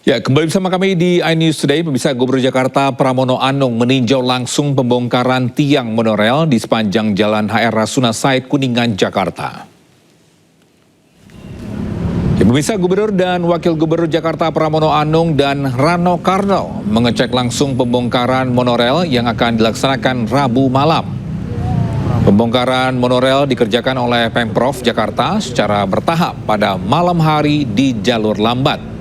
Ya, kembali bersama kami di iNews Today. Pemirsa, Gubernur Jakarta Pramono Anung meninjau langsung pembongkaran tiang monorail di sepanjang Jalan HR Rasuna Said, Kuningan, Jakarta. Ya, pemirsa, Gubernur dan Wakil Gubernur Jakarta Pramono Anung dan Rano Karno mengecek langsung pembongkaran monorail yang akan dilaksanakan Rabu malam. Pembongkaran monorail dikerjakan oleh Pemprov Jakarta secara bertahap pada malam hari di jalur lambat.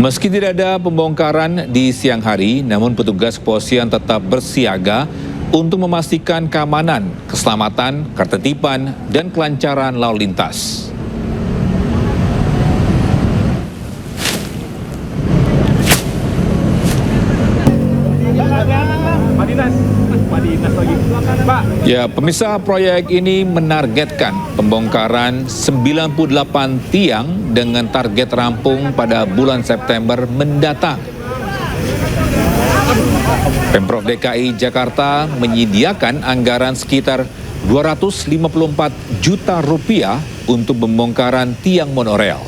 Meski tidak ada pembongkaran di siang hari, namun petugas kepolisian tetap bersiaga untuk memastikan keamanan, keselamatan, ketertiban, dan kelancaran lalu lintas. Ya, pemirsa, proyek ini menargetkan pembongkaran 98 tiang dengan target rampung pada bulan September mendatang. Pemprov DKI Jakarta menyediakan anggaran sekitar 254 juta rupiah untuk pembongkaran tiang monorail.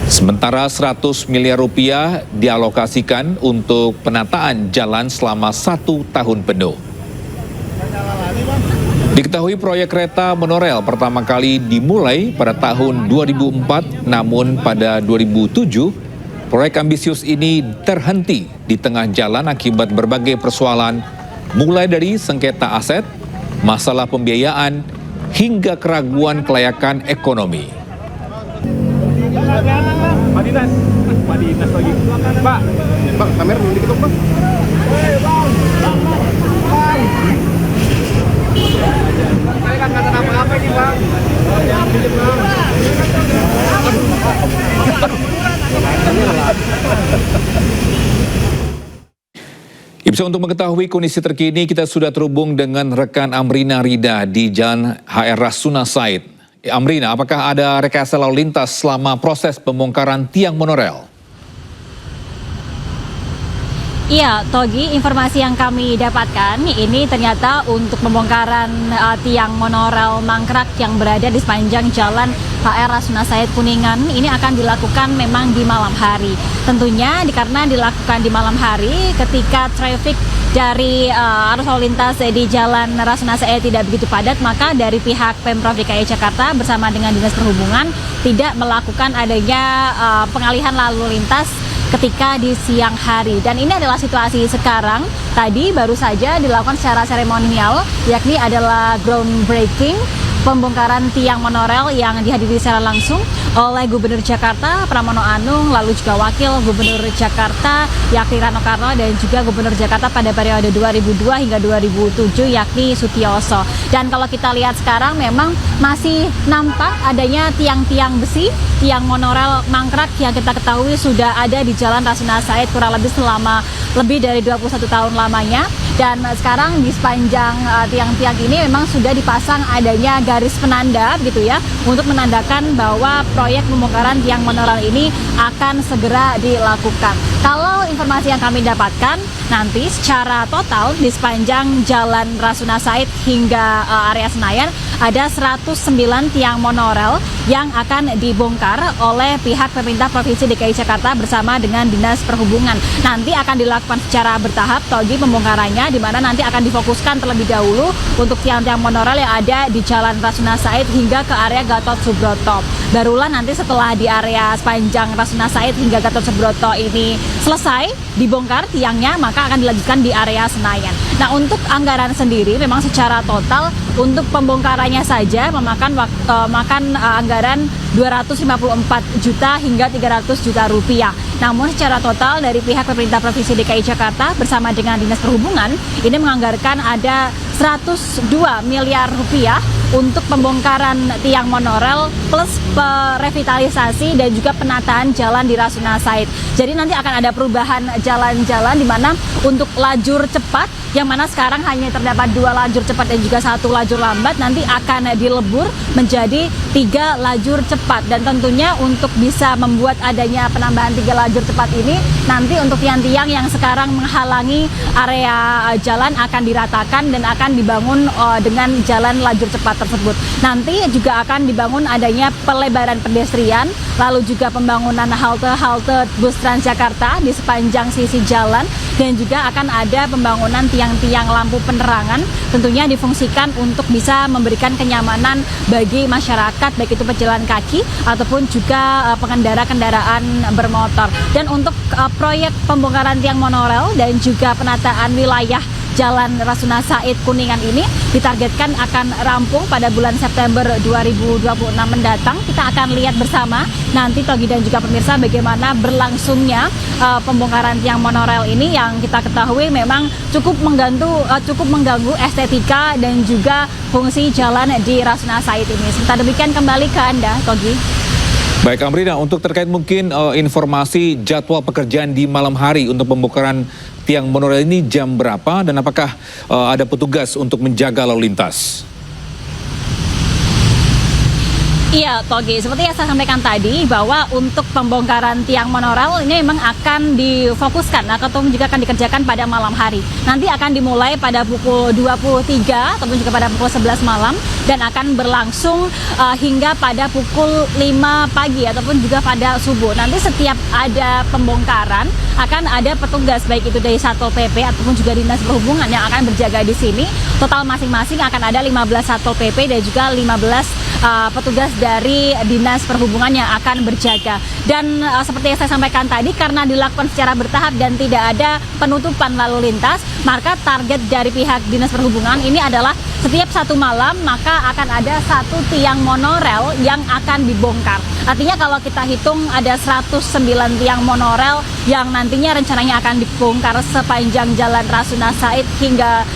Sementara 100 miliar rupiah dialokasikan untuk penataan jalan selama 1 tahun penuh. Diketahui proyek kereta monorail pertama kali dimulai pada tahun 2004, namun pada 2007, proyek ambisius ini terhenti di tengah jalan akibat berbagai persoalan, mulai dari sengketa aset, masalah pembiayaan, hingga keraguan kelayakan ekonomi. Madinas lagi. Pak, kamera dulu dikit dong, Pak. Saya kan kata apa-apa nih, Bang. Bisa untuk mengetahui kondisi terkini, kita sudah terhubung dengan rekan Amrina Rida di Jalan HR Rasuna Said. Amrina, apakah ada rekayasa lalu lintas selama proses pembongkaran tiang monorail? Iya, Togi, informasi yang kami dapatkan ini ternyata untuk pembongkaran tiang monorail mangkrak yang berada di sepanjang Jalan HR Rasuna Said Kuningan ini akan dilakukan memang di malam hari. Tentunya karena dilakukan di malam hari ketika traffic dari arus lalu lintas di Jalan Rasuna Said tidak begitu padat, maka dari pihak Pemprov DKI Jakarta bersama dengan Dinas Perhubungan tidak melakukan adanya pengalihan lalu lintas ketika di siang hari. Dan ini adalah situasi sekarang. Tadi baru saja dilakukan secara seremonial, yakni adalah groundbreaking pembongkaran tiang monorail yang dihadiri secara langsung oleh Gubernur Jakarta Pramono Anung, lalu juga Wakil Gubernur Jakarta yakni Rano Karno, dan juga Gubernur Jakarta pada periode 2002 hingga 2007 yakni Sutioso. Dan kalau kita lihat sekarang memang masih nampak adanya tiang-tiang besi, tiang monorail mangkrak yang kita ketahui sudah ada di Jalan Rasuna Said kurang lebih selama lebih dari 21 tahun lamanya. Dan sekarang di sepanjang tiang-tiang ini memang sudah dipasang adanya garis penanda gitu ya, untuk menandakan bahwa proyek pembongkaran tiang monorail ini akan segera dilakukan. Kalau informasi yang kami dapatkan, nanti secara total di sepanjang Jalan Rasuna Said hingga area Senayan ada 109 tiang monorail yang akan dibongkar oleh pihak pemerintah Provinsi DKI Jakarta bersama dengan Dinas Perhubungan. Nanti akan dilakukan secara bertahap, Togi, pembongkarannya, di mana nanti akan difokuskan terlebih dahulu untuk tiang-tiang monorail yang ada di Jalan Rasuna Said hingga ke area Gatot Subroto. Barulah nanti setelah di area sepanjang Rasuna Said hingga Gatot Subroto ini selesai dibongkar tiangnya, maka akan dilanjutkan di area Senayan. Nah, untuk anggaran sendiri memang secara total untuk pembongkarannya saja memakan anggaran 254 juta hingga 300 juta rupiah. Namun secara total dari pihak pemerintah Provinsi DKI Jakarta bersama dengan Dinas Perhubungan ini menganggarkan ada 102 miliar rupiah untuk pembongkaran tiang monorail plus revitalisasi dan juga penataan jalan di Rasuna Said. Jadi nanti akan ada perubahan jalan-jalan di mana untuk lajur cepat yang mana sekarang hanya terdapat 2 lajur cepat dan juga 1 lajur lambat, nanti akan dilebur menjadi 3 lajur cepat. Dan tentunya untuk bisa membuat adanya penambahan 3 lajur cepat ini, nanti untuk tiang-tiang yang sekarang menghalangi area jalan akan diratakan dan akan dibangun dengan jalan lajur cepat tersebut. Nanti juga akan dibangun adanya pelebaran pedestrian, lalu juga pembangunan halte-halte bus Transjakarta di sepanjang sisi jalan, dan juga akan ada pembangunan tiang-tiang lampu penerangan, tentunya difungsikan untuk bisa memberikan kenyamanan bagi masyarakat, baik itu pejalan kaki ataupun juga pengendara kendaraan bermotor. Dan untuk proyek pembongkaran tiang monorel dan juga penataan wilayah Jalan Rasuna Said Kuningan ini ditargetkan akan rampung pada bulan September 2026 mendatang. Kita akan lihat bersama nanti Togi dan juga pemirsa bagaimana berlangsungnya pembongkaran tiang monorel ini yang kita ketahui memang cukup mengganggu estetika dan juga fungsi jalan di Rasuna Said ini. Sementara demikian kembali ke Anda, Togi. Baik Amrina, untuk terkait mungkin informasi jadwal pekerjaan di malam hari untuk pembongkaran tiang monorel ini jam berapa dan apakah ada petugas untuk menjaga lalu lintas? Iya, Togi, seperti yang saya sampaikan tadi bahwa untuk pembongkaran tiang monorel ini memang akan difokuskan atau juga akan dikerjakan pada malam hari. Nanti akan dimulai pada pukul 23 ataupun juga pada pukul 11 malam dan akan berlangsung hingga pada pukul 5 pagi ataupun juga pada subuh. Nanti setiap ada pembongkaran akan ada petugas baik itu dari Satpol PP ataupun juga Dinas Perhubungan yang akan berjaga di sini. Total masing-masing akan ada 15 Satpol PP dan juga 15 petugas dari Dinas Perhubungan yang akan berjaga. Dan seperti yang saya sampaikan tadi, karena dilakukan secara bertahap dan tidak ada penutupan lalu lintas, maka target dari pihak Dinas Perhubungan ini adalah setiap satu malam maka akan ada satu tiang monorel yang akan dibongkar. Artinya kalau kita hitung ada 109 tiang monorel yang nantinya rencananya akan dibongkar sepanjang Jalan Rasuna Said hingga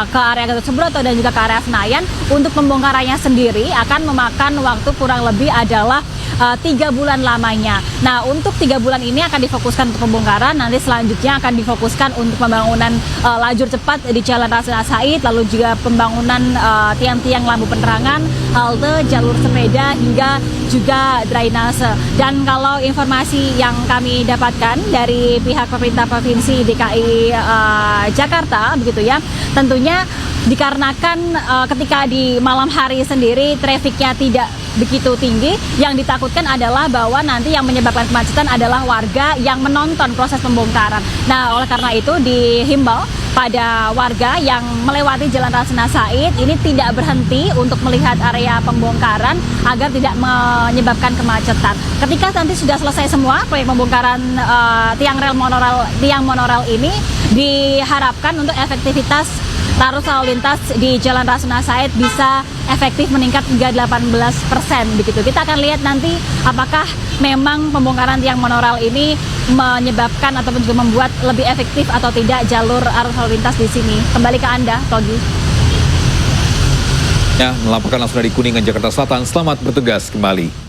ke area Gatot Subroto dan juga ke area Senayan. Untuk pembongkarannya sendiri akan memakan waktu kurang lebih adalah 3 bulan lamanya. Nah, untuk 3 bulan ini akan difokuskan untuk pembongkaran, nanti selanjutnya akan difokuskan untuk pembangunan lajur cepat di Jalan Rasuna Said, lalu juga pembangunan tiang-tiang lampu penerangan, halte, jalur sepeda, hingga juga drainase. Dan kalau informasi yang kami dapatkan dari pihak pemerintah Provinsi DKI Jakarta, begitu ya, tentunya dikarenakan ketika di malam hari sendiri trafiknya tidak begitu tinggi, yang ditakutkan adalah bahwa nanti yang menyebabkan kemacetan adalah warga yang menonton proses pembongkaran. Nah, oleh karena itu dihimbau pada warga yang melewati Jalan Rasuna Said ini tidak berhenti untuk melihat area pembongkaran agar tidak menyebabkan kemacetan. Ketika nanti sudah selesai semua proyek pembongkaran tiang monorel ini, diharapkan untuk efektivitas arus lalu lintas di Jalan Rasuna Said bisa efektif meningkat hingga 18% begitu. Kita akan lihat nanti apakah memang pembongkaran tiang monorel ini menyebabkan ataupun juga membuat lebih efektif atau tidak jalur arus lalu lintas di sini. Kembali ke Anda, Togi. Ya, melaporkan langsung dari Kuningan, Jakarta Selatan. Selamat bertugas kembali.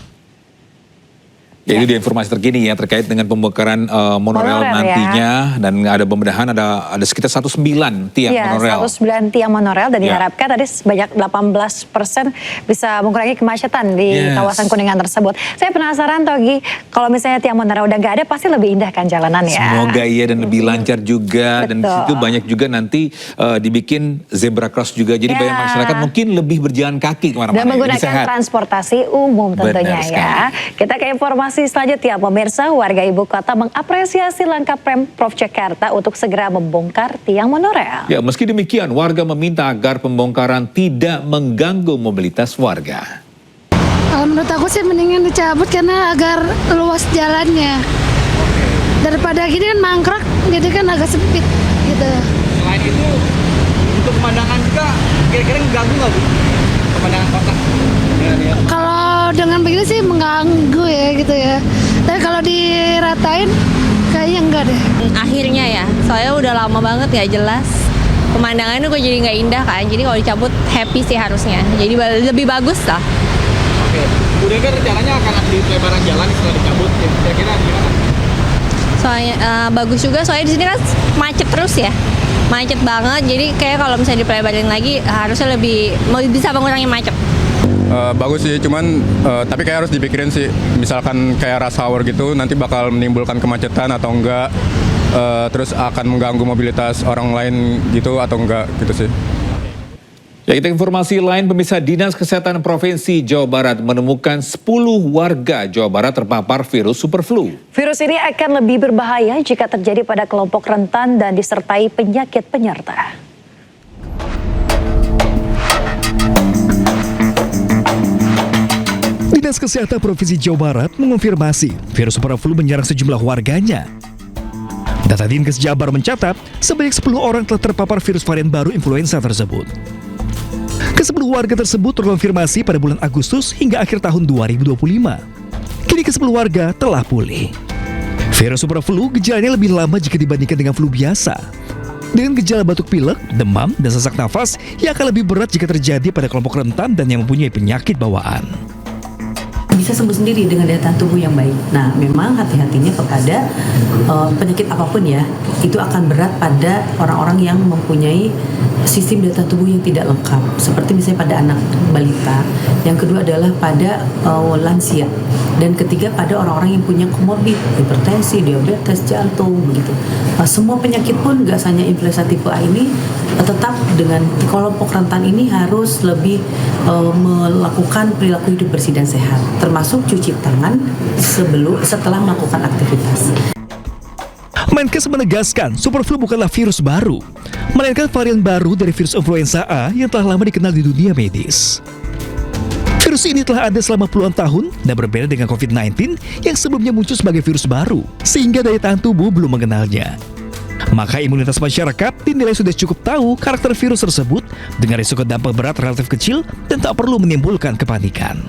Ya, itu dia informasi terkini ya terkait dengan pembongkaran monorel nantinya, dan ada pembedahan ada sekitar 19 tiang monorel. 19 tiang monorel dan diharapkan tadi sebanyak 18% bisa mengurangi kemacetan di kawasan Kuningan tersebut. Saya penasaran, Togi, kalau misalnya tiang monorel udah nggak ada pasti lebih indah kan jalanan ya. Semoga iya, dan lebih lancar juga. Dan di situ banyak juga nanti dibikin zebra cross juga. Jadi banyak masyarakat mungkin lebih berjalan kaki kemana-mana. Dan menggunakan transportasi umum tentunya ya. Kita ke informasi selanjutnya, pemirsa. Warga ibu kota mengapresiasi langkah Pemprov Jakarta untuk segera membongkar tiang monorel. Ya, meski demikian warga meminta agar pembongkaran tidak mengganggu mobilitas warga. Menurut aku sih mendingan dicabut karena agar luas jalannya. Daripada gini kan mangkrak, jadi kan agak sempit gitu. Selain itu, untuk pemandangan juga kira-kira mengganggu nggak Bu? Pemandangan kota? Kalau dengan begini sih mengganggu ya gitu ya. Tapi kalau diratain kayaknya enggak deh. Akhirnya ya, soalnya udah lama banget ya jelas. Pemandangannya kok jadi nggak indah kan. Jadi kalau dicabut happy sih harusnya. Jadi lebih bagus lah. Oke, udah kan rencananya akan ada di pelebaran jalan setelah dicabut. Kira-kira gimana? Soalnya bagus juga, soalnya di sini kan macet terus ya. Macet banget. Jadi kayak kalau misalnya dipelebarin lagi harusnya lebih bisa mengurangi macet. Bagus sih, cuman tapi kayak harus dipikirin sih, misalkan kayak rush hour gitu nanti bakal menimbulkan kemacetan atau enggak, terus akan mengganggu mobilitas orang lain gitu atau enggak gitu sih. Ya, kita informasi lain, pemirsa, Dinas Kesehatan Provinsi Jawa Barat menemukan 10 warga Jawa Barat terpapar virus super flu. Virus ini akan lebih berbahaya jika terjadi pada kelompok rentan dan disertai penyakit penyerta. Dinas Kesehatan Provinsi Jawa Barat mengonfirmasi virus super flu menyerang sejumlah warganya. Data Dinkes Jabar mencatat sebanyak 10 orang telah terpapar virus varian baru influenza tersebut. Ke-10 warga tersebut terkonfirmasi pada bulan Agustus hingga akhir tahun 2025. Kini ke-10 warga telah pulih. Virus super flu gejalanya lebih lama jika dibandingkan dengan flu biasa. Dengan gejala batuk pilek, demam, dan sesak nafas yang akan lebih berat jika terjadi pada kelompok rentan dan yang mempunyai penyakit bawaan. Bisa sembuh sendiri dengan daya tahan tubuh yang baik. Nah, memang hati-hatinya kepada penyakit apapun ya, itu akan berat pada orang-orang yang mempunyai sistem daya tahan tubuh yang tidak lengkap, seperti misalnya pada anak balita. Yang kedua adalah pada lansia. Dan ketiga pada orang-orang yang punya komorbid, hipertensi, diabetes, jantung, begitu. Semua penyakit pun gak hanya influenza tipe A ini, tetap dengan kelompok rentan ini harus lebih melakukan perilaku hidup bersih dan sehat, termasuk cuci tangan setelah melakukan aktivitas. Menkes menegaskan super flu bukanlah virus baru, melainkan varian baru dari virus influenza A yang telah lama dikenal di dunia medis. Virus ini telah ada selama puluhan tahun dan berbeda dengan COVID-19 yang sebelumnya muncul sebagai virus baru, sehingga daya tahan tubuh belum mengenalnya. Maka imunitas masyarakat dinilai sudah cukup tahu karakter virus tersebut dengan risiko dampak berat relatif kecil dan tak perlu menimbulkan kepanikan.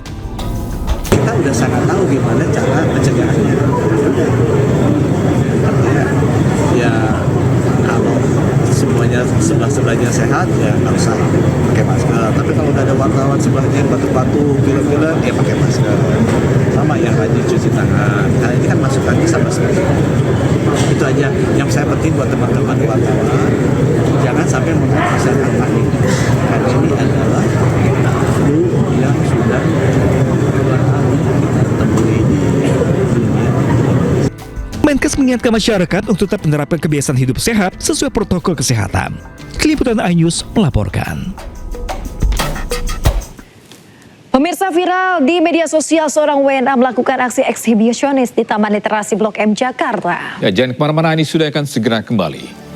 Kita udah sangat tahu gimana cara pencegahannya. Artinya ya kalau semuanya sebelahnya sehat ya nggak usah pakai masker. Tapi kalau udah ada wartawan sebelahnya batuk-batuk, pilek-pilek, ya pakai masker. Sama yang rajin cuci tangan. Nah ini kan masukannya sama sekali. Itu aja yang saya penting buat teman-teman wartawan. Jangan sampai membuat masyarakat panik. Karena ini adalah flu yang sudah Menkes mengingatkan masyarakat untuk tetap menerapkan kebiasaan hidup sehat sesuai protokol kesehatan. Liputan iNews melaporkan. Pemirsa, viral di media sosial seorang WNA melakukan aksi eksibisionis di Taman Literasi Blok M Jakarta. Ya, jangan kemana-mana, ini sudah akan segera kembali.